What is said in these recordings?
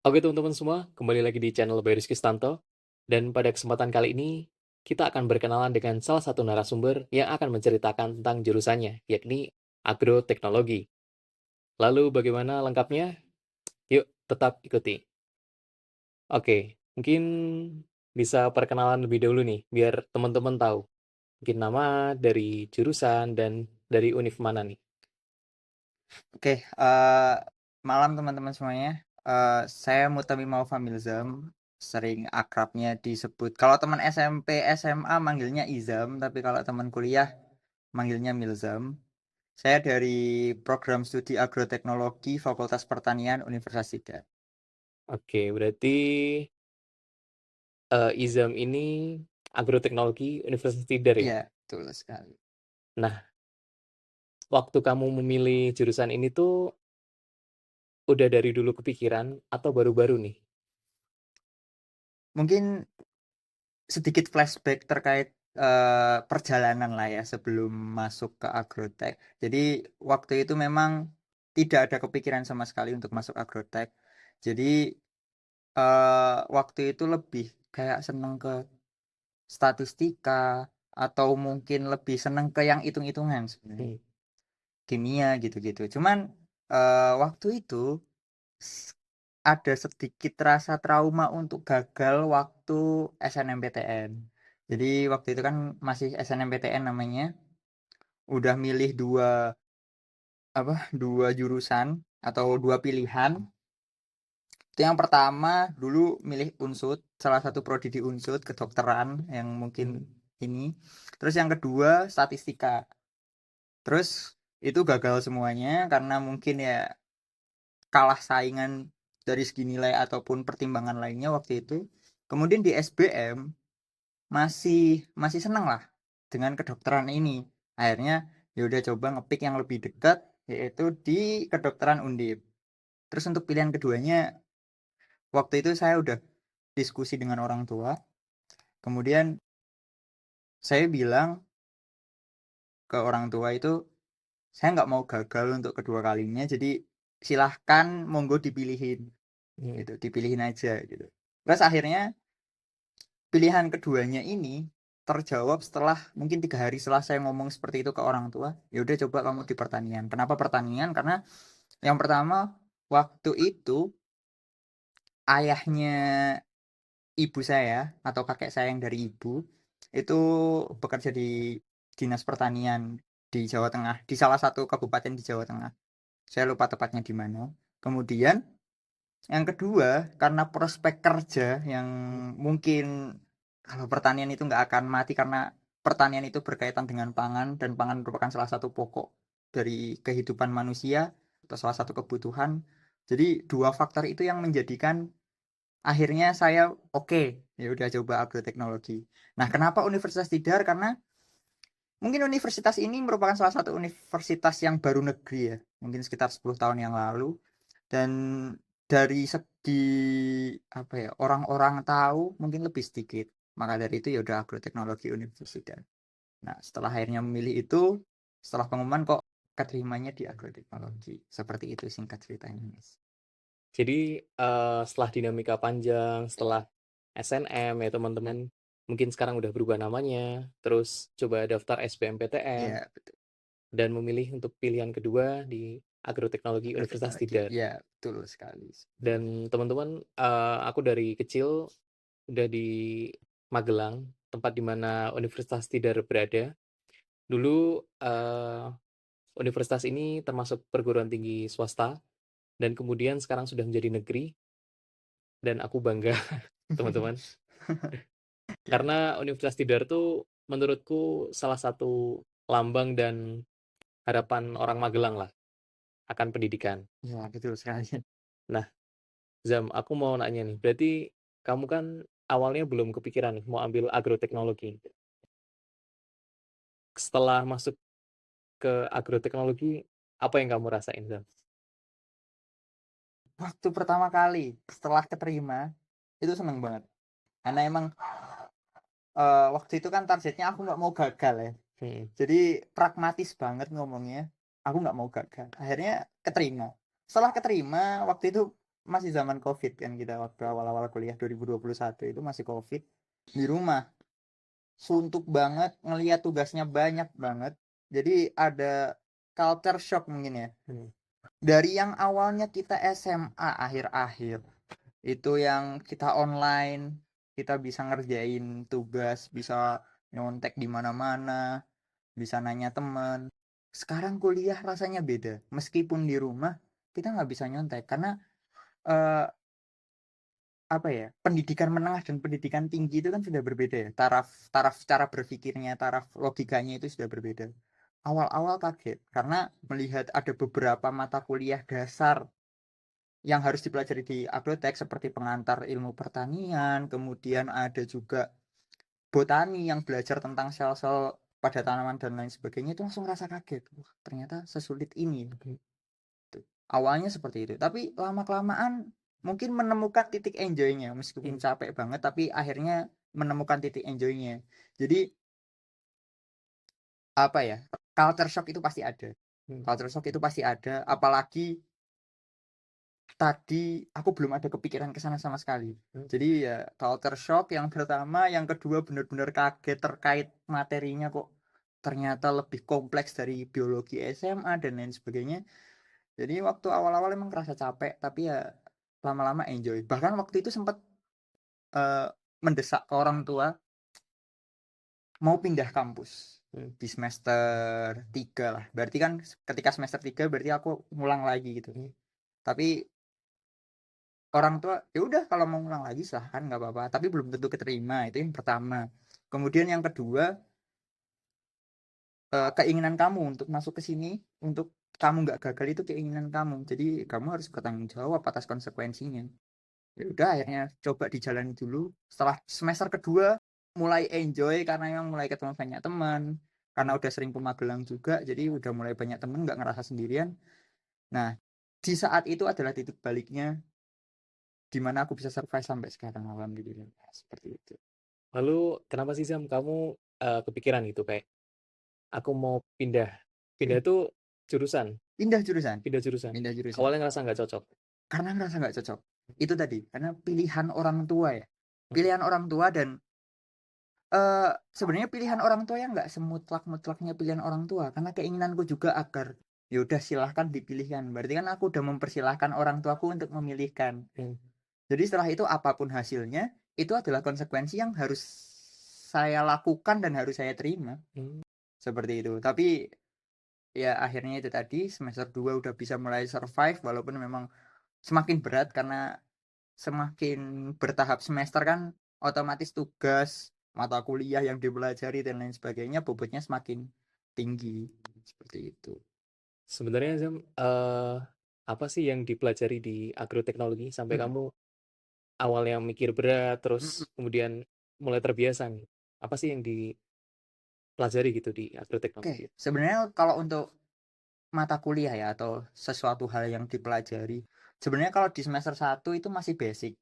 Oke teman-teman semua, kembali lagi di channel Bayu Rizky Stanto. Dan pada kesempatan kali ini, kita akan berkenalan dengan salah satu narasumber yang akan menceritakan tentang jurusannya, yakni agroteknologi. Lalu bagaimana lengkapnya? Yuk, tetap ikuti. Oke, mungkin bisa perkenalan lebih dahulu nih, biar teman-teman tahu. Mungkin nama, dari jurusan, dan dari univ mana nih. Oke, malam teman-teman semuanya. Saya Mutami Maufa Milzam, sering akrabnya disebut. Kalau teman SMP, SMA manggilnya Izam, tapi kalau teman kuliah manggilnya Milzam. Saya dari program studi agroteknologi Fakultas Pertanian Universitas Tidar. Oke, berarti IZAM ini agroteknologi Universitas Tidar ya? Iya, betul sekali. Nah, waktu kamu memilih jurusan ini tuh udah dari dulu kepikiran atau baru-baru nih? Mungkin sedikit flashback terkait perjalanan lah ya sebelum masuk ke agrotek. Jadi waktu itu memang tidak ada kepikiran sama sekali untuk masuk agrotek. Jadi waktu itu lebih kayak seneng ke statistika atau mungkin lebih seneng ke yang hitung-hitungan sebenarnya. Hmm, Kimia gitu-gitu. Cuman waktu itu s- ada sedikit rasa trauma untuk gagal waktu SNMPTN. Jadi waktu itu kan masih SNMPTN namanya, udah milih dua jurusan atau dua pilihan. Itu yang pertama dulu milih Unsud, salah satu prodi di Unsud kedokteran yang mungkin ini. Terus yang kedua statistika. Terus itu gagal semuanya karena mungkin ya kalah saingan dari segi nilai ataupun pertimbangan lainnya waktu itu. Kemudian di SBM masih masih seneng lah dengan kedokteran ini. Akhirnya ya udah coba ngepick yang lebih dekat, yaitu di kedokteran Undip. Terus untuk pilihan keduanya, waktu itu saya udah diskusi dengan orang tua. Kemudian saya bilang ke orang tua itu, saya nggak mau gagal untuk kedua kalinya, jadi silahkan monggo dipilihin hmm. gitu, dipilihin aja gitu. Terus akhirnya pilihan keduanya ini terjawab setelah mungkin 3 hari setelah saya ngomong seperti itu ke orang tua. Ya udah coba kamu di pertanian. Kenapa pertanian? Karena yang pertama, waktu itu ayahnya ibu saya atau kakek saya yang dari ibu itu bekerja di dinas pertanian di Jawa Tengah, di salah satu kabupaten di Jawa Tengah. Saya lupa tepatnya di mana. Kemudian yang kedua, karena prospek kerja yang mungkin kalau pertanian itu nggak akan mati karena pertanian itu berkaitan dengan pangan dan pangan merupakan salah satu pokok dari kehidupan manusia atau salah satu kebutuhan. Jadi dua faktor itu yang menjadikan akhirnya saya oke, ya udah coba agroteknologi. Nah, kenapa Universitas Tidar? Karena mungkin universitas ini merupakan salah satu universitas yang baru negeri ya, mungkin sekitar 10 tahun yang lalu. Dan dari segi apa ya, orang-orang tahu mungkin lebih sedikit. Maka dari itu ya udah agroteknologi universitas. Nah, setelah akhirnya memilih itu, setelah pengumuman kok keterimanya di agroteknologi. Seperti itu singkat ceritanya, Mas. Jadi setelah dinamika panjang, setelah SNM ya teman-teman, mungkin sekarang udah berubah namanya, terus coba daftar SBMPTN, Ya, betul. dan memilih untuk pilihan kedua di agroteknologi Universitas Agroteknologi. Tidar. Ya, betul sekali. Dan teman-teman, aku dari kecil udah di Magelang, tempat di mana Universitas Tidar berada. Dulu universitas ini termasuk perguruan tinggi swasta, dan kemudian sekarang sudah menjadi negeri, dan aku bangga teman-teman. Ya, Karena Universitas Tidar tuh menurutku salah satu lambang dan harapan orang Magelang lah akan pendidikan. ya betul sekali. Nah, Zam, aku mau nanya nih, berarti kamu kan awalnya belum kepikiran nih mau ambil agroteknologi. Setelah masuk ke agroteknologi, apa yang kamu rasain, Zam? Waktu pertama kali setelah keterima itu seneng banget. Karena emang waktu itu kan targetnya aku nggak mau gagal ya. Hmm. Jadi pragmatis banget ngomongnya. Aku nggak mau gagal. Akhirnya keterima. Setelah keterima waktu itu masih zaman COVID kan, kita waktu awal-awal kuliah 2021 itu masih COVID di rumah, suntuk banget ngelihat tugasnya banyak banget. Jadi ada culture shock mungkin ya. Dari yang awalnya kita SMA akhir-akhir itu yang kita online, kita bisa ngerjain tugas, bisa nyontek di mana-mana, bisa nanya teman. Sekarang kuliah rasanya beda. Meskipun di rumah kita nggak bisa nyontek karena eh, apa ya, pendidikan menengah dan pendidikan tinggi itu kan sudah berbeda ya. Taraf taraf cara berpikirnya, taraf logikanya itu sudah berbeda. Awal-awal kaget karena melihat ada beberapa mata kuliah dasar yang harus dipelajari di agrotek seperti pengantar ilmu pertanian, kemudian ada juga botani yang belajar tentang sel-sel pada tanaman dan lain sebagainya, itu langsung rasa kaget. Wah, ternyata sesulit ini. Tuh. Awalnya seperti itu, tapi lama-kelamaan mungkin menemukan titik enjoy-nya, meskipun capek banget, tapi akhirnya menemukan titik enjoy-nya. Jadi apa ya, culture shock itu pasti ada. Culture shock itu pasti ada, apalagi tadi aku belum ada kepikiran ke sana sama sekali. Jadi ya culture shock yang pertama, yang kedua benar-benar kaget terkait materinya, kok ternyata lebih kompleks dari biologi SMA dan lain sebagainya. Jadi waktu awal-awal emang kerasa capek, tapi ya lama-lama enjoy. Bahkan waktu itu sempat eh, mendesak ke orang tua mau pindah kampus di semester 3 lah. Berarti kan ketika semester 3 berarti aku ngulang lagi gitu. Tapi orang tua ya udah, kalau mau ngulang lagi silahkan, nggak apa-apa, tapi belum tentu keterima. Itu yang pertama. Kemudian yang kedua, keinginan kamu untuk masuk ke sini, untuk kamu nggak gagal itu keinginan kamu, jadi kamu harus bertanggung jawab atas konsekuensinya. Ya udah, akhirnya coba dijalani dulu. Setelah semester kedua mulai enjoy karena memang mulai ketemu banyak teman, karena udah sering ke Magelang juga, jadi udah mulai banyak teman, nggak ngerasa sendirian. Nah, di saat itu adalah titik baliknya di mana aku bisa survive sampai sekarang, alhamdulillah. Seperti itu. Lalu kenapa sih Sam kamu kepikiran gitu kayak aku mau pindah? Pindah itu jurusan, Pindah jurusan, pindah jurusan. pindah jurusan. Awalnya ngerasa nggak cocok. Karena ngerasa nggak cocok. Itu tadi, karena pilihan orang tua ya. Pilihan orang tua, dan sebenarnya pilihan orang tua yang nggak semutlak-mutlaknya pilihan orang tua. Karena keinginanku juga agar ya udah silahkan dipilihkan. Berarti kan aku udah mempersilahkan orang tuaku untuk memilihkan. Jadi setelah itu apapun hasilnya, itu adalah konsekuensi yang harus saya lakukan dan harus saya terima. Seperti itu. Tapi ya akhirnya itu tadi, semester 2 udah bisa mulai survive, walaupun memang semakin berat karena semakin bertahap semester kan, otomatis tugas, mata kuliah yang dipelajari dan lain sebagainya bobotnya semakin tinggi. Seperti itu. Sebenarnya Sam, apa sih yang dipelajari di agroteknologi sampai kamu awalnya mikir berat, terus kemudian mulai terbiasa nih? Apa sih yang dipelajari gitu di agroteknologi? Oke, sebenarnya kalau untuk mata kuliah ya, atau sesuatu hal yang dipelajari, sebenarnya kalau di semester 1 itu masih basic.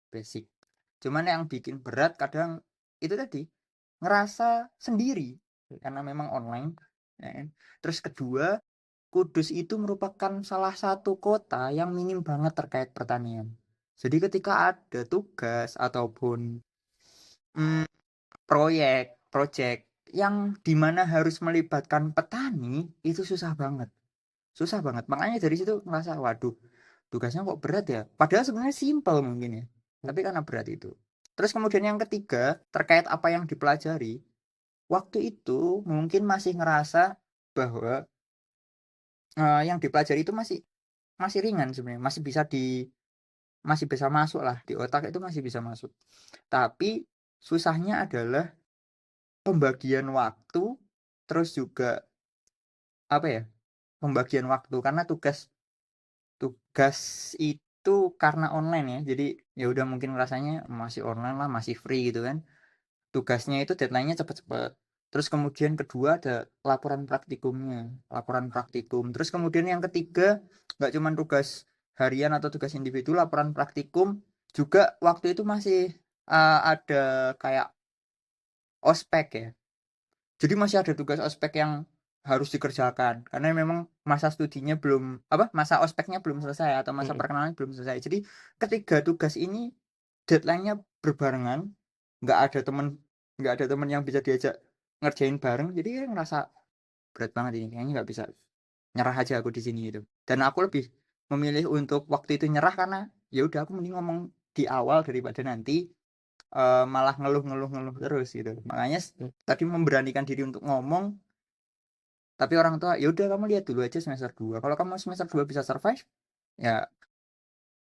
Basic. Cuman yang bikin berat kadang itu tadi, ngerasa sendiri karena memang online, ya kan? Terus kedua, Kudus itu merupakan salah satu kota yang minim banget terkait pertanian. Jadi ketika ada tugas ataupun mm, proyek yang dimana harus melibatkan petani, itu susah banget. Susah banget. Makanya dari situ ngerasa, waduh, tugasnya kok berat ya. Padahal sebenarnya simpel mungkin ya. Tapi karena berat itu. Terus kemudian yang ketiga, terkait apa yang dipelajari, waktu itu mungkin masih ngerasa bahwa yang dipelajari itu masih masih ringan sebenarnya, masih bisa masuk lah di otak, itu masih bisa masuk. Tapi susahnya adalah pembagian waktu, terus juga apa ya, pembagian waktu karena tugas tugas itu karena online ya, jadi ya udah, mungkin rasanya masih online lah, masih free gitu kan. Tugasnya itu deadline-nya cepet-cepet. Terus kemudian kedua ada laporan praktikumnya, laporan praktikum. Terus kemudian yang ketiga, nggak cuma tugas harian atau tugas individu, laporan praktikum juga waktu itu masih ada kayak ospek ya. Jadi masih ada tugas ospek yang harus dikerjakan karena memang masa studinya belum masa ospeknya belum selesai atau masa Mhm, perkenalan belum selesai. Jadi ketiga tugas ini deadline-nya berbarengan, nggak ada temen nggak ada temen yang bisa diajak ngerjain bareng, jadi ngerasa berat banget ini, kayaknya nggak bisa, nyerah aja aku di sini gitu. Dan aku lebih memilih untuk waktu itu nyerah karena ya udah aku mending ngomong di awal daripada nanti malah ngeluh terus gitu. Makanya mhm. tadi memberanikan diri untuk ngomong, tapi orang tua ya udah kamu lihat dulu aja semester 2. Kalau kamu semester 2 bisa survive, ya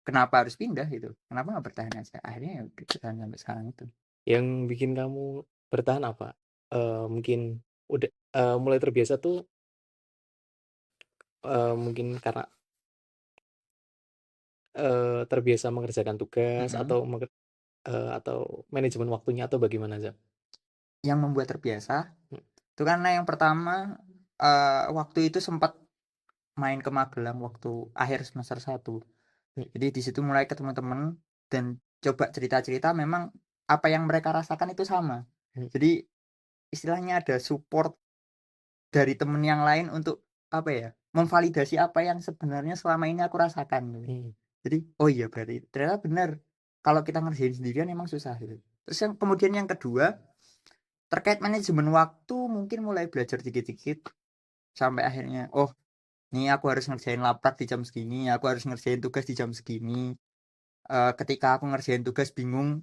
kenapa harus pindah gitu? Kenapa nggak bertahan aja? Akhirnya ya udah bertahan sampai sekarang itu. Yang bikin kamu bertahan apa? Mungkin udah, mulai terbiasa tuh, mungkin karena, terbiasa mengerjakan tugas Mhm. atau manajemen waktunya atau bagaimana, Zak? Yang membuat terbiasa Mhm, itu karena yang pertama waktu itu sempat main ke Magelang waktu akhir semester 1. mhm, Jadi di situ mulai ketemu temen dan coba cerita-cerita, memang apa yang mereka rasakan itu sama. mhm, Jadi istilahnya ada support dari temen yang lain untuk apa ya, memvalidasi apa yang sebenarnya selama ini aku rasakan gitu. mhm, Jadi, oh iya berarti ternyata benar kalau kita ngerjain sendirian emang susah gitu. Terus yang kemudian yang kedua, terkait manajemen waktu mungkin mulai belajar dikit-dikit sampai akhirnya, oh nih aku harus ngerjain laprak di jam segini, aku harus ngerjain tugas di jam segini. Ketika aku ngerjain tugas bingung,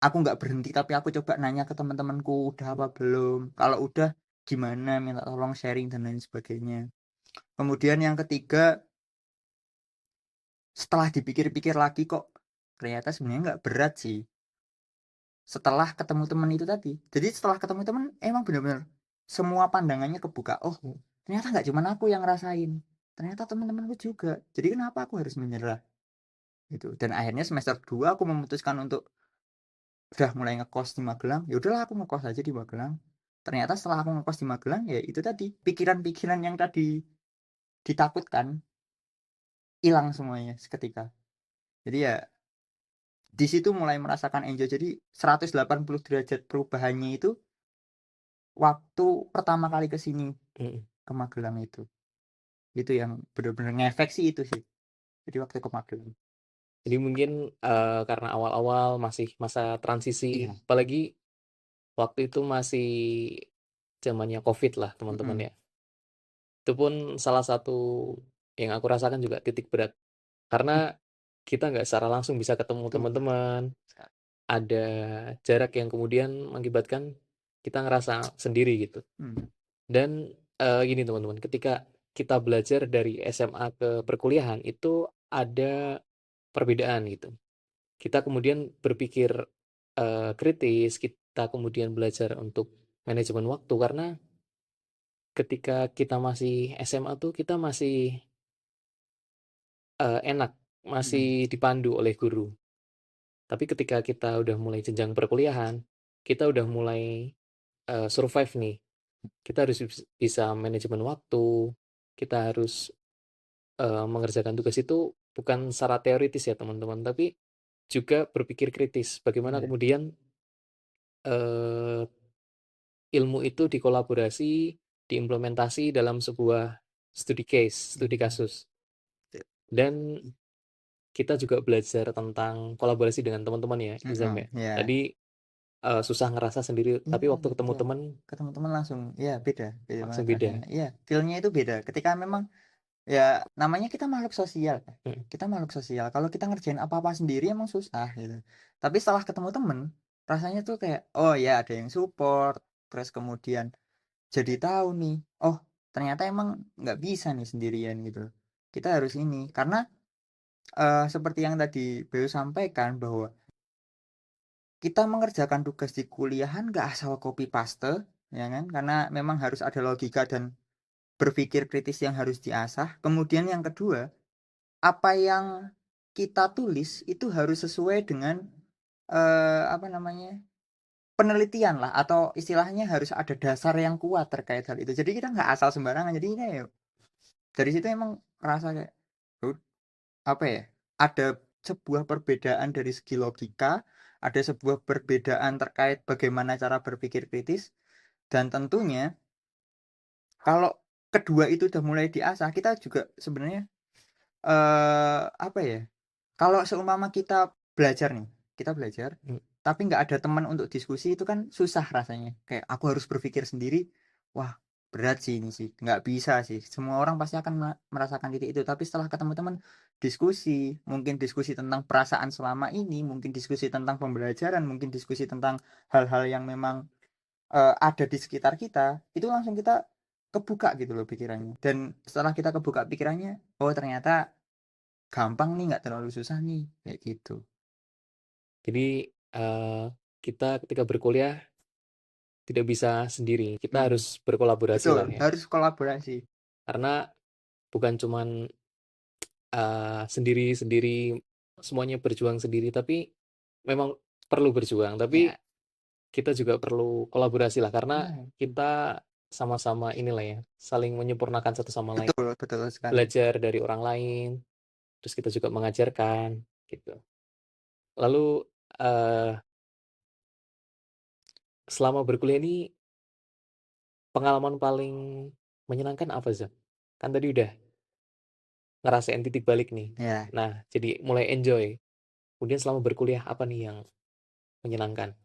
aku nggak berhenti tapi aku coba nanya ke teman-temanku, "Udah apa belum? Kalau udah gimana? Minta tolong sharing," dan lain sebagainya. Kemudian yang ketiga, setelah dipikir-pikir lagi kok ternyata sebenarnya nggak berat sih, setelah ketemu teman itu tadi. Jadi setelah ketemu teman emang benar-benar semua pandangannya kebuka, "Oh, mhm. ternyata nggak cuman aku yang ngerasain, ternyata teman-temanku juga. Jadi kenapa aku harus menyerah?" Gitu. Dan akhirnya semester 2 aku memutuskan untuk udah mulai ngekos di Magelang, ya udahlah aku ngekos aja di Magelang. Ternyata setelah aku ngekos di Magelang, ya itu tadi, pikiran-pikiran yang tadi ditakutkan hilang semuanya seketika. Jadi ya di situ mulai merasakan enjoy. Jadi 180 derajat perubahannya itu waktu pertama kali ke sini, Mhm. ke Magelang itu. Itu yang bener-bener ngefek sih itu sih. Jadi waktu ke Magelang. Jadi mungkin, karena awal-awal masih masa transisi, Iya, apalagi waktu itu masih zamannya Covid lah, teman-teman mhm, ya. Itu pun salah satu yang aku rasakan juga titik berat, karena kita nggak secara langsung bisa ketemu betul betul teman-teman, sekali. ada jarak yang kemudian mengakibatkan kita ngerasa sendiri gitu. Mhm, Dan, gini teman-teman, ketika kita belajar dari SMA ke perkuliahan itu ada perbedaan gitu. Kita kemudian berpikir, kritis, kita kemudian belajar untuk manajemen waktu, karena ketika kita masih SMA tuh kita masih, enak, masih mhm, dipandu oleh guru. Tapi ketika kita udah mulai jenjang perkuliahan, kita udah mulai, survive nih. Kita harus bisa manajemen waktu, kita harus, mengerjakan tugas itu bukan secara teoritis ya teman-teman, tapi juga berpikir kritis. Bagaimana iya, kemudian, eee, ilmu itu dikolaborasi, diimplementasi dalam sebuah studi case, studi iya, kasus. betul. Dan kita juga belajar tentang kolaborasi dengan teman-teman ya, Izam Mhm, ya. iya. Tadi, susah ngerasa sendiri, tapi Iya waktu ketemu iya, teman ke teman-teman langsung iya beda beda langsung banget beda. rasanya. Iya, feel-nya itu beda ketika memang ya namanya kita makhluk sosial kan, Mhm, kita makhluk sosial, kalau kita ngerjain apa-apa sendiri emang susah gitu. Tapi setelah ketemu temen, rasanya tuh kayak, oh ya ada yang support, terus kemudian jadi tahu nih, oh ternyata emang nggak bisa nih sendirian gitu. Kita harus ini, karena, seperti yang tadi Beo sampaikan bahwa kita mengerjakan tugas di kuliahan nggak asal copy paste, ya kan? Karena memang harus ada logika dan berpikir kritis yang harus diasah. Kemudian yang kedua, apa yang kita tulis itu harus sesuai dengan apa namanya? Penelitian lah atau istilahnya harus ada dasar yang kuat terkait hal itu. Jadi kita nggak asal sembarangan. Jadi ini ya dari situ emang ngerasa kayak "Oh, apa ya? Ada sebuah perbedaan dari segi logika, ada sebuah perbedaan terkait bagaimana cara berpikir kritis, dan tentunya kalau kedua itu udah mulai diasah, kita juga sebenarnya apa ya, kalau seumpama kita belajar, Hmm. tapi nggak ada teman untuk diskusi itu kan susah rasanya. Kayak aku harus berpikir sendiri, wah berat sih ini sih, nggak bisa sih. Semua orang pasti akan merasakan titik itu. Tapi setelah ketemu teman, diskusi, mungkin diskusi tentang perasaan selama ini, mungkin diskusi tentang pembelajaran, mungkin diskusi tentang hal-hal yang memang ada di sekitar kita, itu langsung kita kebuka gitu loh pikirannya. Dan setelah kita kebuka pikirannya, oh ternyata gampang nih, nggak terlalu susah nih, kayak gitu. Jadi kita ketika berkuliah tidak bisa sendiri, kita Mm, harus berkolaborasi betul, lah ya. harus kolaborasi. Karena bukan cuman sendiri-sendiri semuanya berjuang sendiri, tapi memang perlu berjuang. Tapi Ya, kita juga perlu kolaborasi lah karena ya, kita sama-sama inilah ya, saling menyempurnakan satu sama lain. betul, betul sekali. Belajar dari orang lain, terus kita juga mengajarkan gitu. Lalu selama berkuliah ini pengalaman paling menyenangkan apa, Zam? Kan tadi udah ngerasain titik balik nih. Ya, Nah, jadi mulai enjoy. Kemudian selama berkuliah apa nih yang menyenangkan?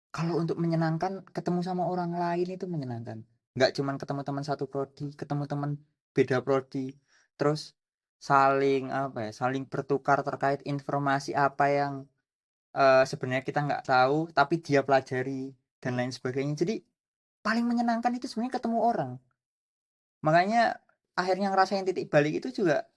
kalau untuk menyenangkan, ketemu sama orang lain itu menyenangkan. Nggak cuman ketemu teman satu prodi, ketemu teman beda prodi, terus saling apa ya, saling bertukar terkait informasi apa yang sebenarnya kita nggak tahu, tapi dia pelajari dan Mhm. lain sebagainya. Jadi paling menyenangkan itu sebenarnya ketemu orang. Makanya akhirnya ngerasain titik balik itu juga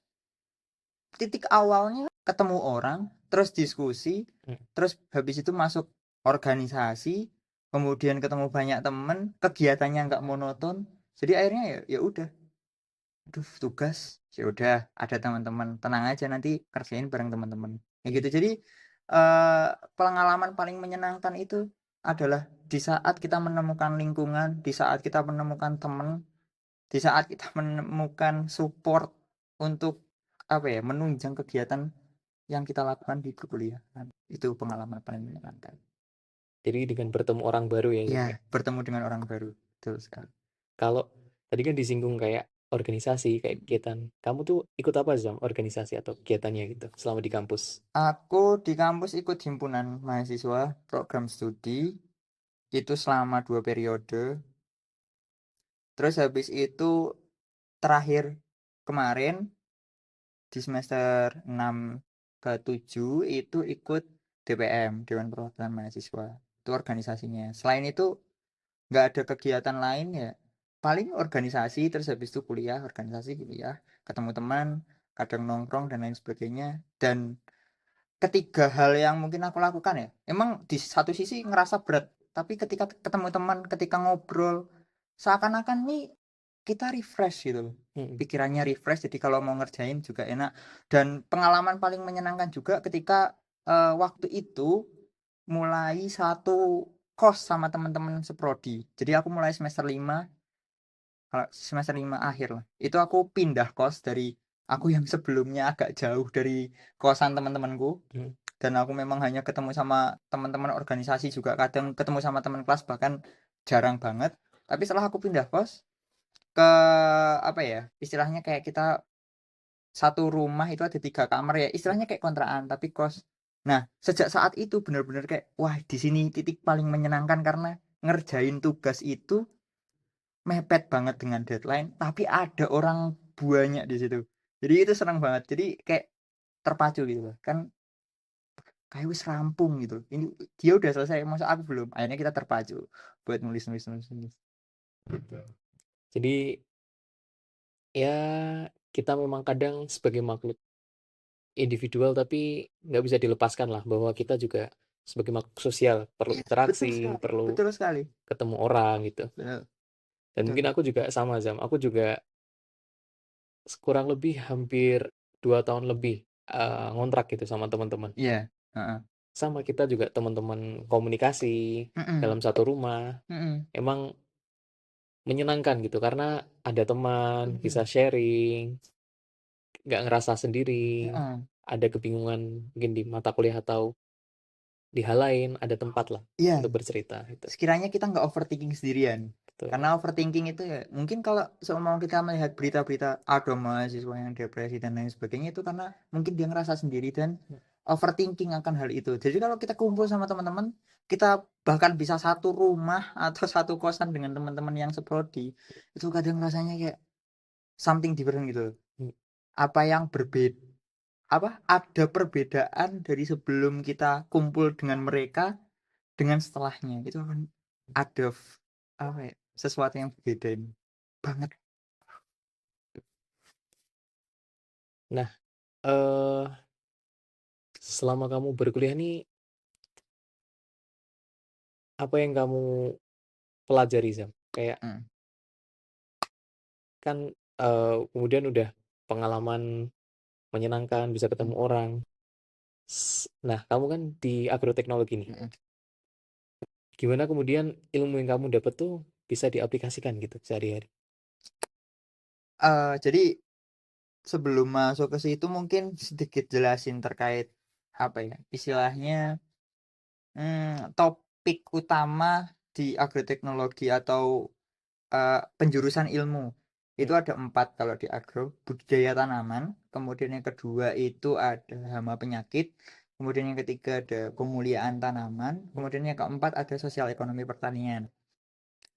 titik awalnya ketemu orang, terus diskusi, Mhm. terus habis itu masuk organisasi, kemudian ketemu banyak temen, kegiatannya nggak monoton. Jadi akhirnya ya ya udah, aduh tugas, ya udah ada teman-teman, tenang aja nanti kerjain bareng teman-teman. Kayak Mmm. gitu. Jadi eh, pengalaman paling menyenangkan itu adalah di saat kita menemukan lingkungan, di saat kita menemukan teman, di saat kita menemukan support untuk apa ya, menunjang kegiatan yang kita lakukan di perkuliahan. Itu pengalaman paling menyenangkan. Jadi dengan bertemu orang baru ya, Zam, Ya, ya? bertemu dengan orang baru. Betul sekali. Kalau tadi kan disinggung kayak organisasi, kayak kegiatan. Kamu tuh ikut apa, Zam, organisasi atau kegiatannya gitu selama di kampus? Aku di kampus ikut himpunan mahasiswa program studi itu selama 2 periode. Terus habis itu terakhir kemarin di semester 6 ke 7 itu ikut DPM, Dewan Perwakilan Mahasiswa. Itu organisasinya. Selain itu nggak ada kegiatan lain ya. Paling organisasi, terus habis itu kuliah, organisasi kuliah, ketemu teman, kadang nongkrong dan lain sebagainya. Dan ketiga hal yang mungkin aku lakukan ya, emang di satu sisi ngerasa berat, tapi ketika ketemu teman, ketika ngobrol, seakan-akan nih kita refresh gitu loh, Mhm. pikirannya refresh, jadi kalau mau ngerjain juga enak. Dan pengalaman paling menyenangkan juga ketika waktu itu mulai satu kos sama teman-teman seprodi. Jadi aku mulai semester 5, kalau semester 5 akhir lah, itu aku pindah kos dari aku yang sebelumnya agak jauh dari kosan teman-temanku. Mhm. Dan aku memang hanya ketemu sama teman-teman organisasi, juga kadang ketemu sama teman kelas, bahkan jarang banget. Tapi setelah aku pindah kos ke apa ya, istilahnya kayak kita satu rumah itu ada 3 kamar ya, istilahnya kayak kontrakan tapi kos. Nah sejak saat itu benar-benar kayak wah di sini titik paling menyenangkan, karena ngerjain tugas itu mepet banget dengan deadline, tapi ada orang banyak di situ. Jadi itu senang banget. Jadi kayak terpacu gitu loh. Kan kayak wis rampung gitu. Ini dia udah selesai, masa aku belum. Akhirnya kita terpacu buat nulis nulis nulis nulis. Jadi ya kita memang kadang sebagai makhluk individual tapi nggak bisa dilepaskan lah bahwa kita juga sebagai makhluk sosial perlu Iya, betul interaksi, sekali. perlu Betul sekali. ketemu orang gitu. Betul. Dan Betul. mungkin aku juga sama, Zam. Aku juga kurang lebih hampir 2 tahun lebih ngontrak gitu sama teman-teman. Iya. Heeh. Sama kita juga teman-teman komunikasi Mm-mm. dalam satu rumah. Mm-mm. Emang menyenangkan gitu karena ada teman, bisa Mm-mm. sharing, nggak ngerasa sendiri, Heeh. ada kebingungan mungkin di mata kuliah atau di hal lain, ada tempat lah Iya. untuk bercerita gitu. Sekiranya kita nggak overthinking sendirian. betul. Karena overthinking itu ya mungkin kalau seumpama kita melihat berita-berita ada mahasiswa yang depresi dan lain sebagainya itu karena mungkin dia ngerasa sendiri dan overthinking akan hal itu. Jadi kalau kita kumpul sama teman-teman, kita bahkan bisa satu rumah atau satu kosan dengan teman-teman yang seprodi, itu kadang rasanya kayak something different gitu. Mmm, Apa yang berbeda ada perbedaan dari sebelum kita kumpul dengan mereka dengan setelahnya. Itu akan ada apa ya, sesuatu yang berbeda banget. nah, eee, selama kamu berkuliah nih, apa yang kamu pelajari, Sam? Kayak Mmm, kan, kemudian udah pengalaman menyenangkan, bisa ketemu mhm, orang. Nah, kamu kan di agroteknologi nih, mhm. gimana kemudian ilmu yang kamu dapat tuh bisa diaplikasikan gitu sehari-hari? Jadi sebelum masuk ke situ mungkin sedikit jelasin terkait apa ya, istilahnya, topik utama di agroteknologi atau, penjurusan ilmu. Mmm, Itu ada 4 kalau di agro, budidaya tanaman, kemudian yang kedua itu ada hama penyakit, kemudian yang ketiga ada pemuliaan tanaman, mmm, kemudian yang keempat ada sosial ekonomi pertanian.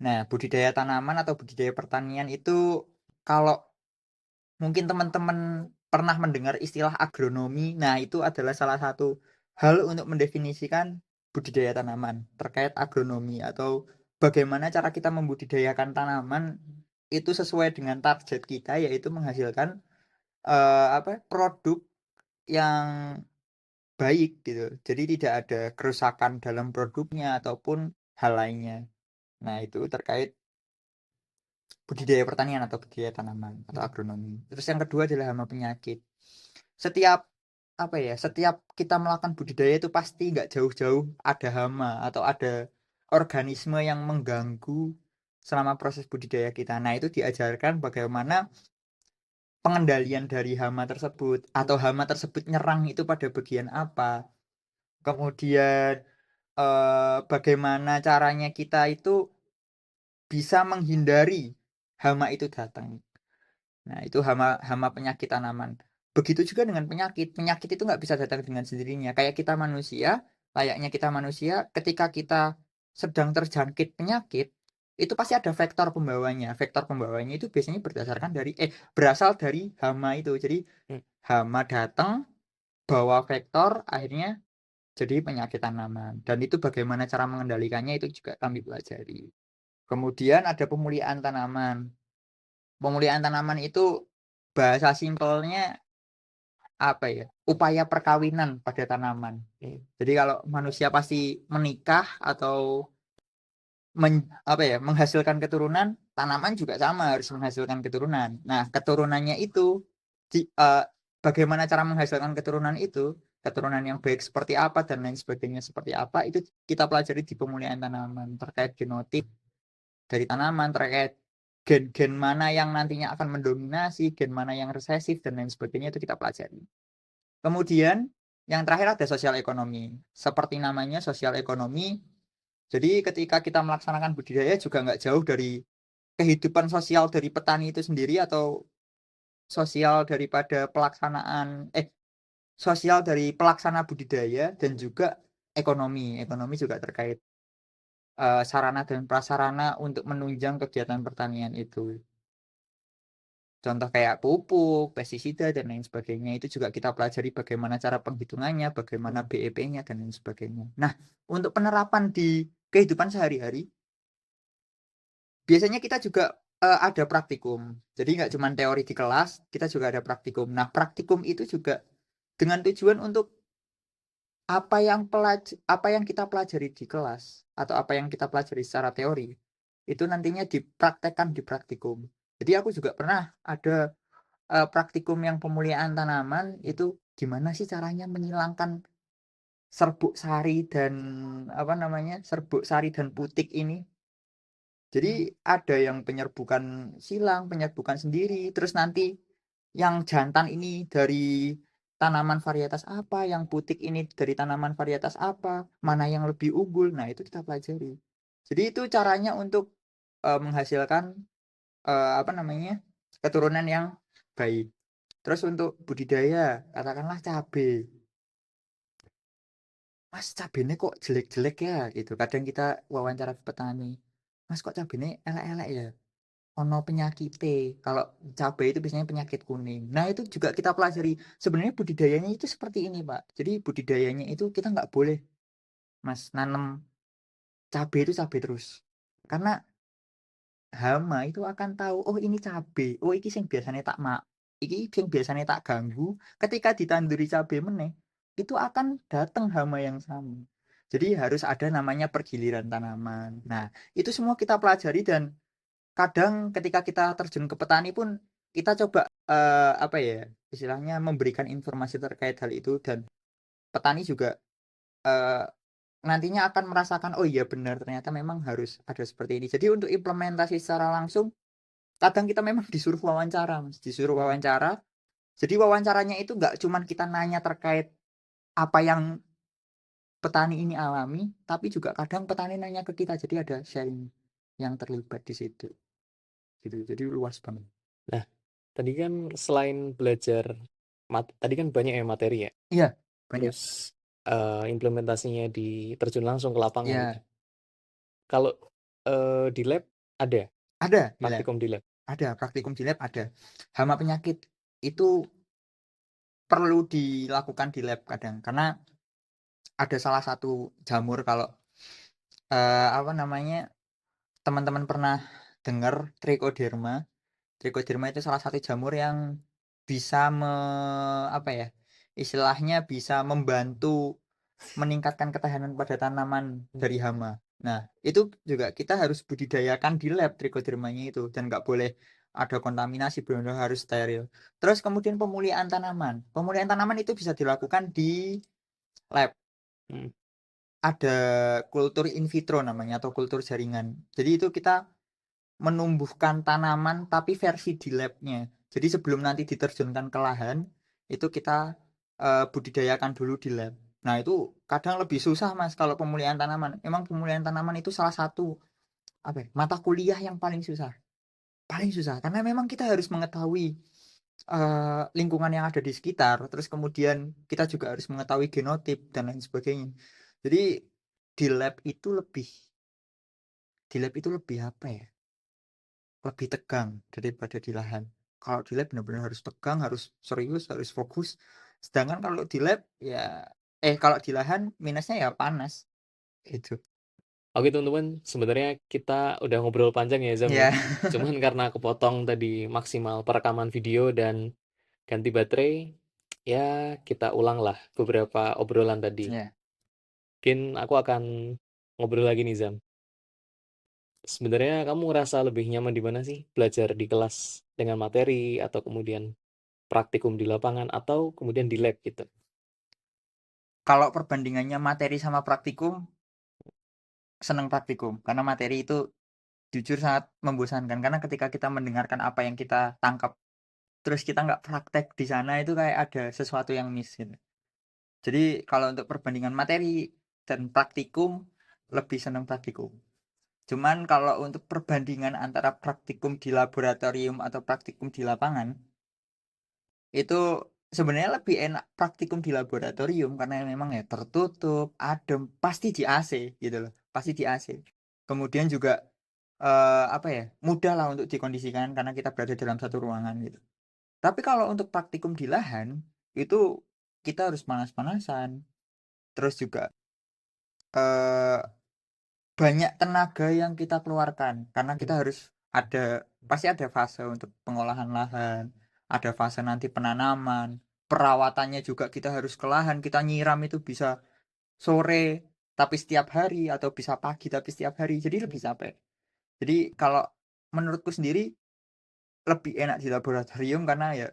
Nah, budidaya tanaman atau budidaya pertanian itu kalau mungkin teman-teman pernah mendengar istilah agronomi. Nah, itu adalah salah satu hal untuk mendefinisikan budidaya tanaman terkait agronomi atau bagaimana cara kita membudidayakan tanaman itu sesuai dengan target kita yaitu menghasilkan produk yang baik gitu. Jadi tidak ada kerusakan dalam produknya ataupun hal lainnya. Nah, itu terkait budidaya pertanian atau budidaya tanaman atau mhm, agronomi. Terus yang kedua adalah hama penyakit. Setiap apa ya, setiap kita melakukan budidaya itu pasti nggak jauh-jauh ada hama atau ada organisme yang mengganggu selama proses budidaya kita. Nah, itu diajarkan bagaimana pengendalian dari hama tersebut mmm, atau hama tersebut nyerang itu pada bagian apa. Kemudian bagaimana caranya kita itu bisa menghindari hama itu datang. Nah, itu hama hama penyakit tanaman. Begitu juga dengan penyakit. Penyakit itu nggak bisa datang dengan sendirinya. Kayak kita manusia, layaknya kita manusia, ketika kita sedang terjangkit penyakit, itu pasti ada vektor pembawanya. Vektor pembawanya itu biasanya berasal dari hama itu. Jadi mmm, hama datang, bawa vektor, akhirnya jadi penyakit tanaman. Dan itu bagaimana cara mengendalikannya itu juga kami pelajari. Kemudian ada pemulihan tanaman. Pemulihan tanaman itu bahasa simpelnya apa ya? Upaya perkawinan pada tanaman. mmm, Jadi kalau manusia pasti menikah atau menghasilkan keturunan, tanaman juga sama harus menghasilkan keturunan. Nah, keturunannya itu di, eh, bagaimana cara menghasilkan keturunan itu, keturunan yang baik seperti apa dan lain sebagainya seperti apa itu kita pelajari di pemulihan tanaman terkait genotip dari tanaman terkait gen-gen mana yang nantinya akan mendominasi, gen mana yang resesif dan lain sebagainya itu kita pelajari. Kemudian yang terakhir ada sosial ekonomi. Seperti namanya sosial ekonomi. Jadi ketika kita melaksanakan budidaya juga nggak jauh dari kehidupan sosial dari petani itu sendiri atau sosial daripada sosial dari pelaksana budidaya dan juga ekonomi. Ekonomi juga terkait sarana dan prasarana untuk menunjang kegiatan pertanian itu. Contoh kayak pupuk, pestisida, dan lain sebagainya. Itu juga kita pelajari bagaimana cara penghitungannya, bagaimana mhm, BEP-nya, dan lain sebagainya. Nah, untuk penerapan di kehidupan sehari-hari, biasanya kita juga ada praktikum. Jadi nggak cuma teori di kelas, kita juga ada praktikum. Nah, praktikum itu juga dengan tujuan untuk apa yang kita pelajari di kelas atau apa yang kita pelajari secara teori itu nantinya dipraktekkan di praktikum. Jadi aku juga pernah ada praktikum yang pemulihaan tanaman itu gimana sih caranya menghilangkan serbuk sari dan serbuk sari dan putik ini. Jadi ada yang penyerbukan silang, penyerbukan sendiri, terus nanti yang jantan ini dari tanaman varietas apa, yang putik ini dari tanaman varietas apa, mana yang lebih unggul. Nah, itu kita pelajari. Jadi itu caranya untuk menghasilkan apa namanya, keturunan yang baik. Terus untuk budidaya, katakanlah cabai. Mas cabenya kok jelek-jelek ya gitu. Kadang kita wawancara ke petani, Mas kok cabenya elek-elek ya? Ono penyakit. Kalau cabai itu biasanya penyakit kuning. Nah itu juga kita pelajari. Sebenarnya budidayanya itu seperti ini Pak. Jadi budidayanya itu kita nggak boleh Mas nanam cabai itu cabai terus. Karena hama itu akan tahu, oh ini cabai, oh ini yang biasanya tak mak, ini yang biasanya tak ganggu. Ketika ditanduri cabai meneh, itu akan datang hama yang sama. Jadi harus ada namanya pergiliran tanaman. Nah, itu semua kita pelajari dan kadang ketika kita terjun ke petani pun kita coba apa ya, istilahnya memberikan informasi terkait hal itu dan petani juga eh, nantinya akan merasakan oh iya benar ternyata memang harus ada seperti ini. Jadi untuk implementasi secara langsung kadang kita memang disuruh wawancara Mas, disuruh wawancara. Jadi wawancaranya itu nggak cuman kita nanya terkait apa yang petani ini alami, tapi juga kadang petani nanya ke kita. Jadi ada sharing yang terlibat di situ. Gitu. Jadi luas banget. Nah, tadi kan selain belajar tadi kan banyak ya materi ya. Iya, banyak. Terus implementasinya di terjun langsung ke lapangan gitu. Iya, Kalau di lab ada ada di lab. praktikum di lab. Ada praktikum di lab ada. Hama penyakit itu perlu dilakukan di lab kadang karena ada salah satu jamur kalau apa namanya teman-teman pernah dengar Trichoderma. Trichoderma itu salah satu jamur yang bisa apa ya? Istilahnya bisa membantu meningkatkan ketahanan pada tanaman dari hama. Nah, itu juga kita harus budidayakan di lab Trichodermanya itu dan nggak boleh ada kontaminasi, benar-benar harus steril. Terus kemudian pemulihan tanaman. Pemulihan tanaman itu bisa dilakukan di lab. Hmm. Ada kultur in vitro namanya atau kultur jaringan. Jadi itu kita menumbuhkan tanaman tapi versi di labnya. Jadi sebelum nanti diterjunkan ke lahan, itu kita budidayakan dulu di lab. Nah itu kadang lebih susah Mas kalau pemulihan tanaman. Emang pemulihan tanaman itu salah satu apa ya, mata kuliah yang paling susah. Paling susah karena memang kita harus mengetahui lingkungan yang ada di sekitar. Terus kemudian kita juga harus mengetahui genotip dan lain sebagainya. Jadi di lab itu lebih apa ya? Lebih tegang daripada di lahan. Kalau di lab benar-benar harus tegang, harus serius, harus fokus. Sedangkan kalau di lab ya kalau di lahan minusnya ya panas itu. Oke teman-teman, sebenarnya kita udah ngobrol panjang ya Zam ya. Ya. Cuman karena kepotong tadi maksimal perekaman video dan ganti baterai, ya kita ulang lah beberapa obrolan tadi. Ya. Mungkin aku akan ngobrol lagi nih Zam. Sebenarnya kamu ngerasa lebih nyaman di mana sih? Belajar di kelas dengan materi atau kemudian praktikum di lapangan atau kemudian di lab gitu? Kalau perbandingannya materi sama praktikum, seneng praktikum karena materi itu jujur sangat membosankan karena ketika kita mendengarkan apa yang kita tangkap terus kita nggak praktek di sana itu kayak ada sesuatu yang miss gitu. Jadi kalau untuk perbandingan materi dan praktikum lebih seneng praktikum. Cuman kalau untuk perbandingan antara praktikum di laboratorium atau praktikum di lapangan, itu sebenarnya lebih enak praktikum di laboratorium karena memang ya tertutup, adem, pasti di AC gitu loh, pasti di AC. Kemudian juga apa ya, mudah lah untuk dikondisikan karena kita berada dalam satu ruangan gitu. Tapi kalau untuk praktikum di lahan, itu kita harus panas-panasan, terus juga eh, banyak tenaga yang kita keluarkan karena kita harus ada pasti ada fase untuk pengolahan lahan, ada fase nanti penanaman, perawatannya juga kita harus ke lahan, kita nyiram itu bisa sore tapi setiap hari atau bisa pagi tapi setiap hari, jadi lebih capek. Jadi kalau menurutku sendiri lebih enak di laboratorium karena ya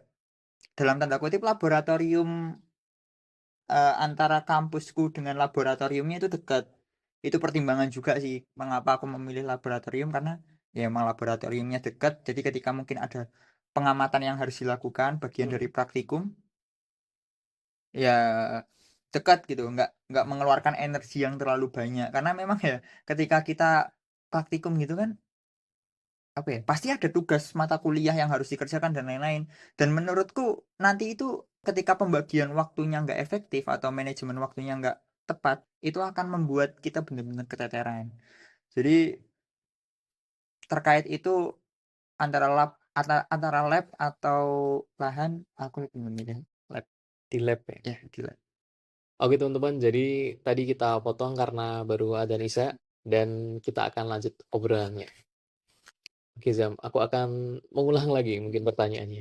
dalam tanda kutip laboratorium antara kampusku dengan laboratoriumnya itu dekat. Itu pertimbangan juga sih mengapa aku memilih laboratorium karena ya emang laboratoriumnya dekat. Jadi ketika mungkin ada pengamatan yang harus dilakukan bagian dari praktikum ya dekat gitu, nggak mengeluarkan energi yang terlalu banyak karena memang ya ketika kita praktikum gitu kan apa ya, pasti ada tugas mata kuliah yang harus dikerjakan dan lain-lain. Dan menurutku nanti itu ketika pembagian waktunya nggak efektif atau manajemen waktunya nggak tepat, itu akan membuat kita benar-benar keteteran. Jadi terkait itu antara lab atau lahan, aku lebih memilih lab. Di lab ya. Ya, di lab. Oke teman-teman, jadi tadi kita potong karena baru adzan Isya dan kita akan lanjut obrolannya. Oke Zam, aku akan mengulang lagi mungkin pertanyaannya.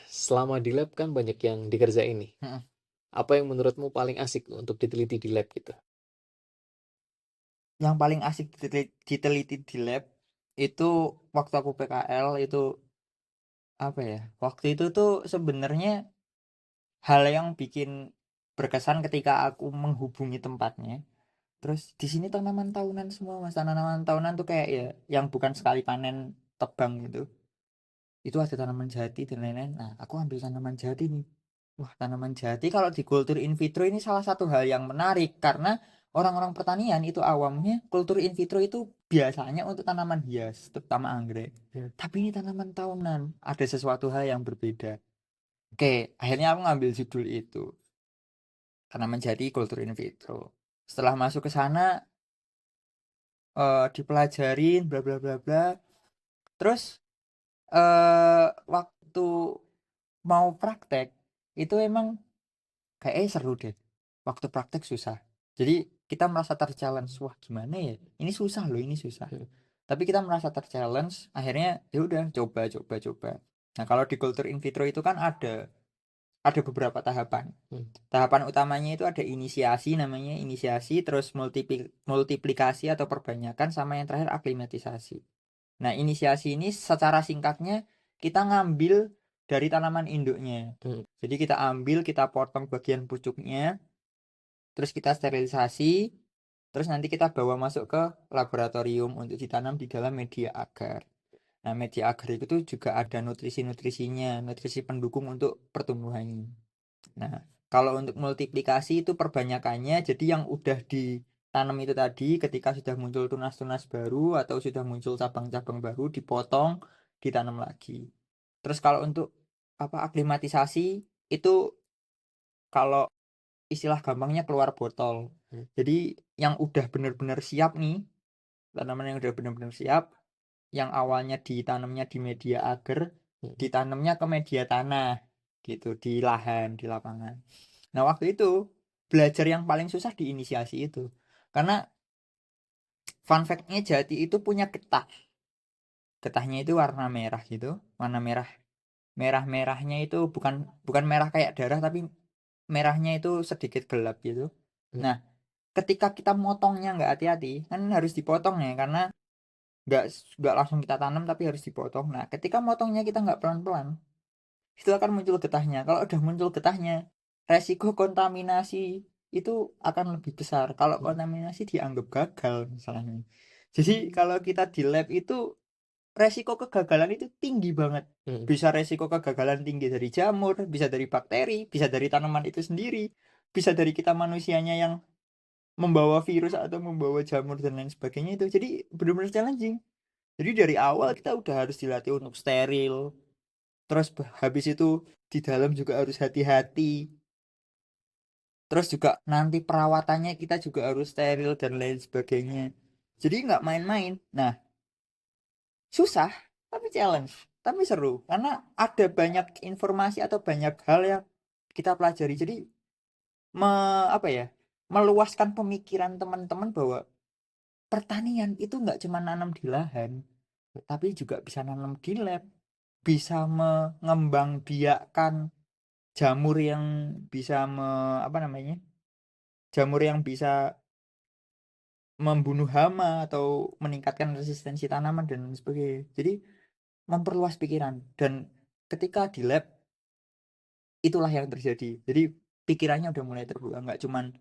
Selama di lab kan banyak yang dikerjain nih. Mm-mm. Apa yang menurutmu paling asik untuk diteliti di lab gitu? Yang paling asik diteliti di lab itu waktu aku PKL itu apa ya? Waktu itu tuh sebenarnya hal yang bikin berkesan ketika aku menghubungi tempatnya. Terus di sini tanaman tahunan semua, Mas. Tanaman tahunan tuh kayak ya yang bukan sekali panen tebang gitu. Itu ada tanaman jati dan lain-lain. Nah, aku ambil tanaman jati nih. Wah, tanaman jati kalau di kultur in vitro ini salah satu hal yang menarik karena orang-orang pertanian itu awamnya kultur in vitro itu biasanya untuk tanaman hias, terutama anggrek. Hmm. Tapi ini tanaman tahunan, ada sesuatu hal yang berbeda. Oke, akhirnya aku ngambil judul itu, tanaman jati kultur in vitro. Setelah masuk ke sana, dipelajarin bla bla bla bla. Terus waktu mau praktek itu emang kayaknya seru deh. Waktu praktek susah. Jadi kita merasa terchallenge. Wah, gimana ya? Ini susah loh, ini susah. Hmm. Tapi kita merasa terchallenge, akhirnya ya udah coba coba coba. Nah, kalau di kultur in vitro itu kan ada beberapa tahapan. Hmm. Tahapan utamanya itu ada inisiasi, namanya inisiasi, terus multiplikasi atau perbanyakan, sama yang terakhir aklimatisasi. Nah, inisiasi ini secara singkatnya kita ngambil dari tanaman induknya. Hmm. Jadi kita ambil, kita potong bagian pucuknya, terus kita sterilisasi, terus nanti kita bawa masuk ke laboratorium untuk ditanam di dalam media agar. Nah, media agar itu tuh juga ada nutrisi-nutrisinya, nutrisi pendukung untuk pertumbuhannya. Nah, kalau untuk multiplikasi itu perbanyakannya, jadi yang udah ditanam itu tadi ketika sudah muncul tunas-tunas baru atau sudah muncul cabang-cabang baru dipotong, ditanam lagi. Terus kalau untuk apa aklimatisasi itu kalau istilah gampangnya keluar botol. Hmm. Jadi yang udah benar-benar siap nih, tanaman yang udah benar-benar siap, yang awalnya ditanamnya di media agar, Hmm. ditanamnya ke media tanah gitu di lahan, di lapangan. Nah, waktu itu belajar yang paling susah di inisiasi itu. Karena fun fact-nya jati itu punya getah. Getahnya itu warna merah gitu, warna merah. Merah-merahnya itu bukan bukan merah kayak darah tapi merahnya itu sedikit gelap gitu. Hmm. Nah, ketika kita motongnya nggak hati-hati, kan harus dipotong ya karena nggak nggak langsung kita tanam tapi harus dipotong. Nah, ketika motongnya kita nggak pelan-pelan, itu akan muncul getahnya. Kalau udah muncul getahnya, resiko kontaminasi itu akan lebih besar. Kalau kontaminasi dianggap gagal misalnya. Jadi kalau kita di lab itu resiko kegagalan itu tinggi banget. Hmm. Bisa resiko kegagalan tinggi dari jamur, bisa dari bakteri, bisa dari tanaman itu sendiri, bisa dari kita manusianya yang membawa virus atau membawa jamur dan lain sebagainya itu. Jadi benar-benar challenging. Jadi dari awal kita udah harus dilatih untuk steril. Terus habis itu di dalam juga harus hati-hati. Terus juga nanti perawatannya kita juga harus steril dan lain sebagainya. Jadi nggak main-main. Nah, susah tapi challenge, tapi seru karena ada banyak informasi atau banyak hal yang kita pelajari. Jadi me, apa ya? Meluaskan pemikiran teman-teman bahwa pertanian itu nggak cuma nanam di lahan, tapi juga bisa nanam di lab, bisa mengembangbiakkan jamur yang bisa apa namanya? Jamur yang bisa membunuh hama atau meningkatkan resistensi tanaman dan lain sebagainya. Jadi memperluas pikiran dan ketika di lab itulah yang terjadi. Jadi pikirannya udah mulai terbuka, nggak cuman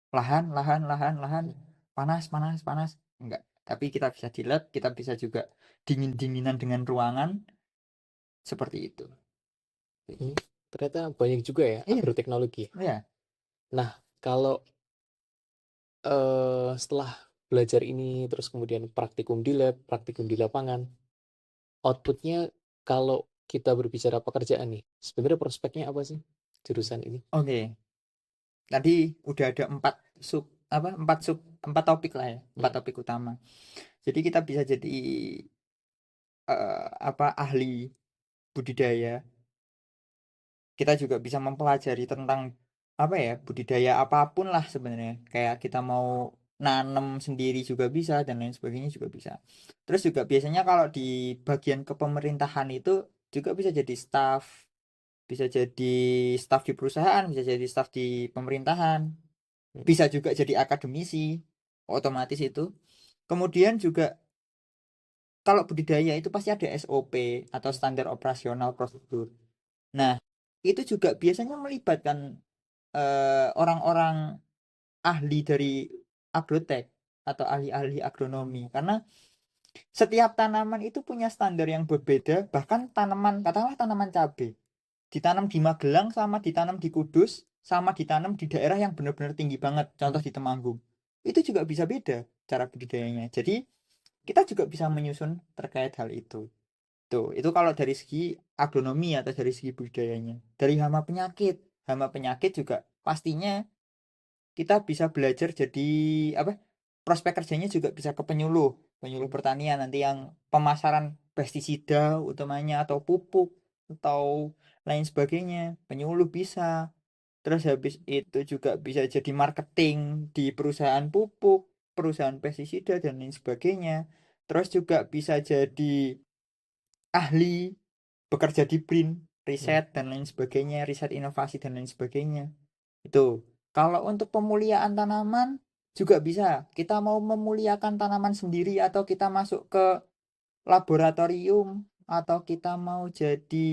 lahan, lahan, lahan, lahan, panas, panas, panas, enggak. Tapi kita bisa di lab, kita bisa juga dingin-dinginan dengan ruangan seperti itu. Hmm. Ternyata banyak juga ya Iya, agroteknologi. iya. Nah, kalau setelah belajar ini, terus kemudian praktikum di lab, praktikum di lapangan. Outputnya kalau kita berbicara pekerjaan nih, sebenarnya prospeknya apa sih jurusan ini? Oke, tadi udah ada empat topik lah ya, empat Hmm, topik utama. Jadi kita bisa jadi ahli budidaya. Kita juga bisa mempelajari tentang apa ya, budidaya apapun lah sebenarnya. Kayak kita mau nanam sendiri juga bisa dan lain sebagainya juga bisa. Terus juga biasanya kalau di bagian kepemerintahan itu juga bisa jadi staff, bisa jadi staff di perusahaan, bisa jadi staff di pemerintahan, hmm, bisa juga jadi akademisi, otomatis itu. Kemudian juga kalau budidaya itu pasti ada SOP atau standar operasional prosedur. Nah, itu juga biasanya melibatkan orang-orang ahli dari agrotek atau ahli-ahli agronomi, karena setiap tanaman itu punya standar yang berbeda. Bahkan tanaman, katakanlah tanaman cabai, ditanam di Magelang sama ditanam di Kudus sama ditanam di daerah yang benar-benar tinggi banget, hmm, contoh di Temanggung, itu juga bisa beda cara budidayanya. Jadi kita juga bisa menyusun terkait hal itu. Tuh, itu kalau dari segi agronomi atau dari segi budidayanya. Dari hama penyakit juga pastinya kita bisa belajar jadi apa? Prospek kerjanya juga bisa ke penyuluh, penyuluh pertanian nanti yang pemasaran pestisida utamanya atau pupuk atau lain sebagainya. Penyuluh bisa. Terus habis itu juga bisa jadi marketing di perusahaan pupuk, perusahaan pestisida dan lain sebagainya. Terus juga bisa jadi ahli, bekerja di BRIN, hmm. riset dan lain sebagainya, riset inovasi dan lain sebagainya. Itu. Kalau untuk pemuliaan tanaman juga bisa. Kita mau memuliakan tanaman sendiri atau kita masuk ke laboratorium atau kita mau jadi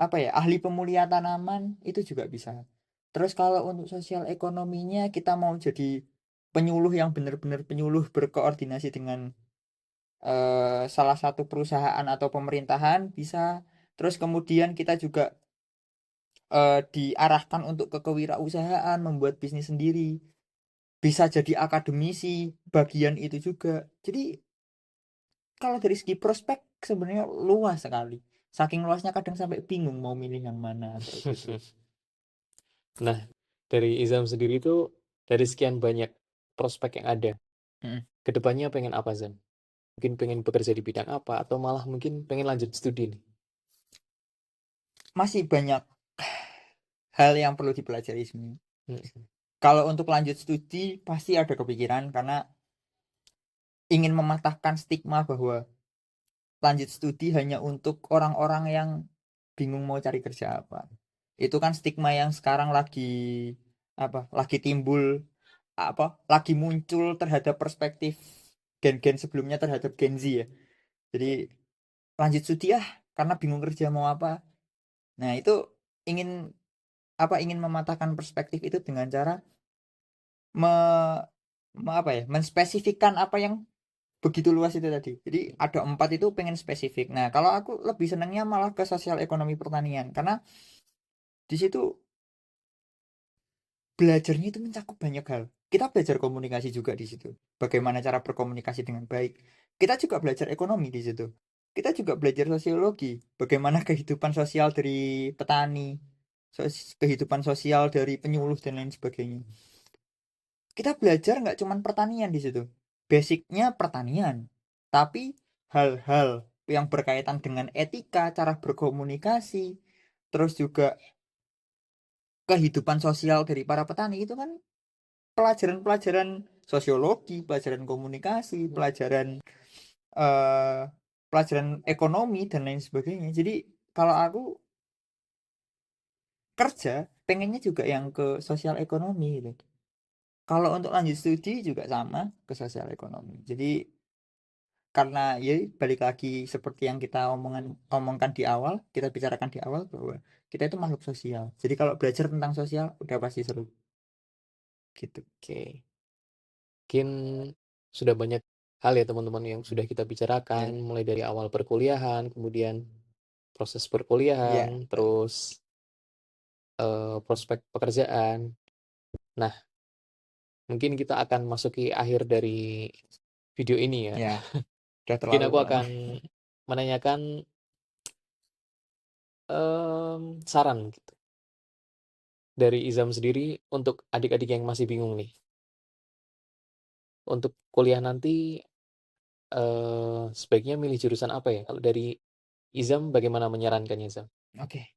apa ya, ahli pemulihan tanaman itu juga bisa. Terus kalau untuk sosial ekonominya kita mau jadi penyuluh yang benar-benar penyuluh berkoordinasi dengan salah satu perusahaan atau pemerintahan bisa. Terus kemudian kita juga diarahkan untuk ke kewirausahaan, membuat bisnis sendiri. Bisa jadi akademisi, bagian itu juga. Jadi kalau dari segi prospek sebenarnya luas sekali. Saking luasnya kadang sampai bingung mau milih yang mana kayak gitu. Nah, dari Izam sendiri itu, dari sekian banyak prospek yang ada, Mm. kedepannya pengen apa, Zam? Mungkin pengen bekerja di bidang apa, atau malah mungkin pengen lanjut studi nih? Masih banyak hal yang perlu dipelajari sebenarnya. Hmm, Kalau untuk lanjut studi pasti ada kepikiran karena ingin mematahkan stigma bahwa lanjut studi hanya untuk orang-orang yang bingung mau cari kerja apa. Itu kan stigma yang sekarang lagi lagi timbul, lagi muncul terhadap perspektif gen-gen sebelumnya terhadap Gen Z ya. Jadi lanjut studi karena bingung kerja mau apa. Nah, itu ingin ingin mematahkan perspektif itu dengan cara me, menspesifikkan apa yang begitu luas itu tadi. Jadi ada empat itu pengen spesifik. Nah, kalau aku lebih senangnya malah ke sosial ekonomi pertanian karena di situ belajarnya itu mencakup banyak hal. Kita belajar komunikasi juga di situ. Bagaimana cara berkomunikasi dengan baik. Kita juga belajar ekonomi di situ. Kita juga belajar sosiologi. Bagaimana kehidupan sosial dari petani, kehidupan sosial dari penyuluh dan lain sebagainya. Kita belajar nggak cuman pertanian di situ. Basicnya pertanian. Tapi hal-hal yang berkaitan dengan etika, cara berkomunikasi, terus juga kehidupan sosial dari para petani itu kan pelajaran-pelajaran sosiologi, pelajaran komunikasi, eh, pelajaran ekonomi dan lain sebagainya. Jadi kalau aku kerja pengennya juga yang ke sosial ekonomi gitu. Kalau untuk lanjut studi juga sama ke sosial ekonomi. Jadi karena ya balik lagi seperti yang kita omongkan di awal, kita bicarakan di awal bahwa kita itu makhluk sosial. Jadi kalau belajar tentang sosial udah pasti seru gitu. Oke, mungkin sudah banyak hal ya teman-teman yang sudah kita Ya, bicarakan, mulai dari awal perkuliahan, kemudian proses iya, perkuliahan, betul. terus prospek pekerjaan. Nah, mungkin kita akan masuki akhir dari video ini ya. Ya, udah Mungkin terlalu aku lama. akan menanyakan saran gitu dari Izam sendiri untuk adik-adik yang masih bingung nih. Untuk kuliah nanti sebaiknya milih jurusan apa ya? Kalau dari Izam bagaimana menyarankannya, Izam? Oke.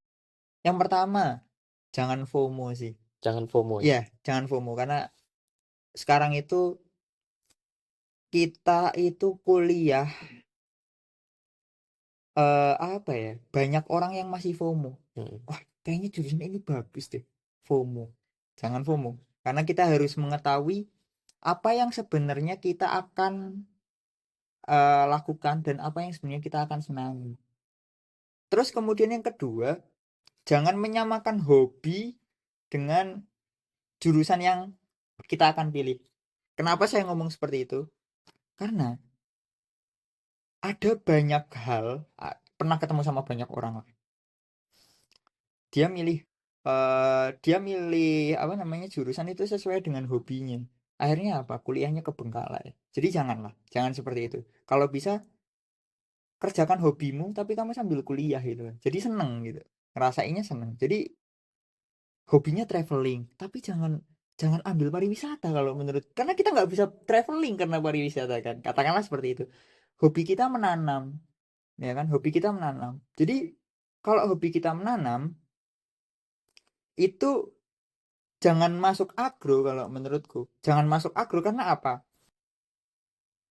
Yang pertama, jangan FOMO sih. Jangan FOMO ya. Iya, jangan FOMO karena sekarang itu kita itu kuliah apa ya? Banyak orang yang masih FOMO. Mm, Wah, kayaknya jurusan ini bagus deh. FOMO. Jangan FOMO. Karena kita harus mengetahui apa yang sebenarnya kita akan lakukan dan apa yang sebenarnya kita akan senangi. Terus kemudian yang kedua, jangan menyamakan hobi dengan jurusan yang kita akan pilih. Kenapa saya ngomong seperti itu? Karena ada banyak hal, pernah ketemu sama banyak orang lah. Dia milih apa namanya jurusan itu sesuai dengan hobinya. Akhirnya apa? Kuliahnya kebengkalai. Jadi jangan seperti itu. Kalau bisa kerjakan hobimu tapi kamu sambil kuliah gitu. Jadi seneng gitu. Ngerasainnya seneng. Jadi hobinya traveling, tapi jangan jangan ambil pariwisata kalau menurut, karena kita nggak bisa traveling karena pariwisata kan. Katakanlah seperti itu. Hobi kita menanam, ya kan? Hobi kita menanam. Jadi kalau hobi kita menanam itu jangan masuk agro kalau menurutku. Jangan masuk agro karena apa?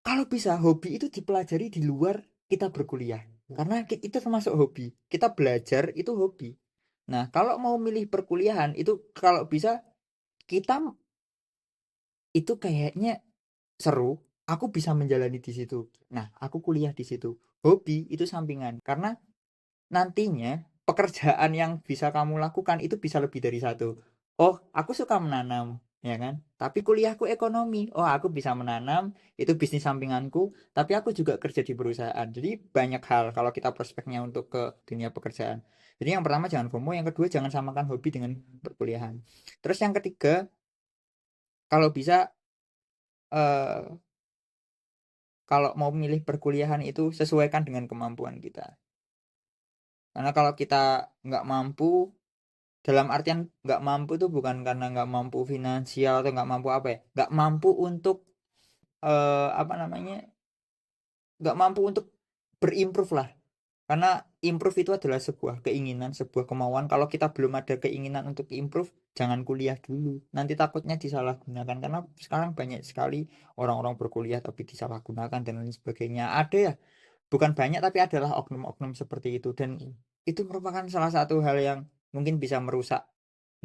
Kalau bisa hobi itu dipelajari di luar kita berkuliah. Karena itu termasuk hobi. Kita belajar itu hobi. Nah, kalau mau milih perkuliahan itu kalau bisa kita itu kayaknya seru, aku bisa menjalani di situ. Nah, aku kuliah di situ. Hobi itu sampingan karena nantinya pekerjaan yang bisa kamu lakukan itu bisa lebih dari satu. Oh, aku suka menanam, ya kan? Tapi kuliahku ekonomi. Oh, aku bisa menanam, itu bisnis sampinganku, tapi aku juga kerja di perusahaan. Jadi banyak hal kalau kita prospeknya untuk ke dunia pekerjaan. Jadi yang pertama jangan FOMO, yang kedua jangan samakan hobi dengan perkuliahan. Terus yang ketiga, kalau bisa eh, kalau mau milih perkuliahan itu sesuaikan dengan kemampuan kita. Karena kalau kita nggak mampu, dalam artian nggak mampu itu bukan karena nggak mampu finansial atau nggak mampu apa ya, nggak mampu untuk apa namanya, nggak mampu untuk berimprove lah. Karena improve itu adalah sebuah keinginan, sebuah kemauan. Kalau kita belum ada keinginan untuk improve, jangan kuliah dulu. Nanti takutnya disalahgunakan. Karena sekarang banyak sekali orang-orang berkuliah tapi disalahgunakan dan lain sebagainya. Ada ya, bukan banyak tapi adalah oknum-oknum seperti itu, dan itu merupakan salah satu hal yang mungkin bisa merusak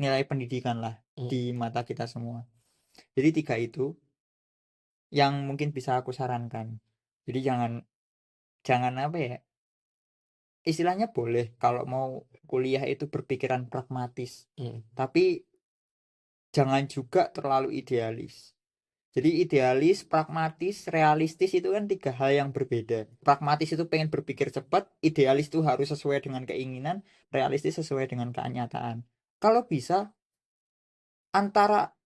nilai pendidikan lah mm, di mata kita semua. Jadi tiga itu yang mungkin bisa aku sarankan. Jadi jangan jangan apa ya, istilahnya boleh kalau mau kuliah itu berpikiran pragmatis, mm, tapi jangan juga terlalu idealis. Jadi idealis, pragmatis, realistis itu kan tiga hal yang berbeda. Pragmatis itu pengen berpikir cepat, idealis itu harus sesuai dengan keinginan, realistis sesuai dengan kenyataan. Kalau bisa, antara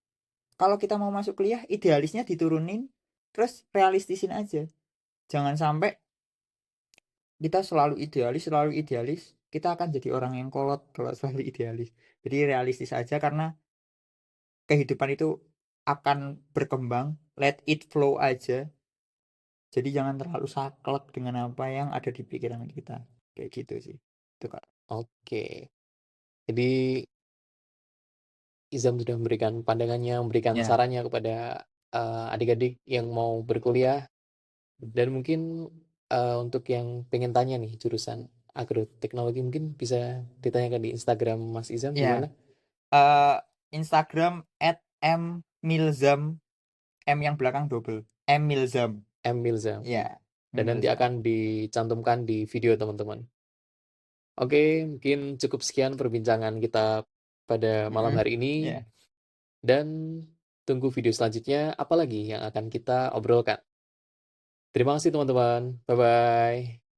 kalau kita mau masuk kuliah, idealisnya diturunin, terus realistisin aja. Jangan sampai kita selalu idealis, kita akan jadi orang yang kolot kalau selalu idealis. Jadi realistis aja karena kehidupan itu akan berkembang, let it flow aja. Jadi jangan terlalu saklek dengan apa yang ada di pikiran kita. Kayak gitu sih. Itu Kak. oke. Jadi Izam sudah memberikan pandangannya, memberikan Ya, sarannya kepada adik-adik yang mau berkuliah. Dan mungkin untuk yang pengen tanya nih jurusan agroteknologi mungkin bisa ditanyakan di Instagram Mas Izam di mana? ya. eh Instagram @mmilzam, M yang belakang double. M Milzam. M Milzam. Ya, Dan nanti Milzam. akan dicantumkan di video teman-teman. Oke, mungkin cukup sekian perbincangan kita pada malam Mm-mm. hari ini Ya. dan tunggu video selanjutnya apalagi yang akan kita obrolkan. Terima kasih teman-teman. Bye-bye.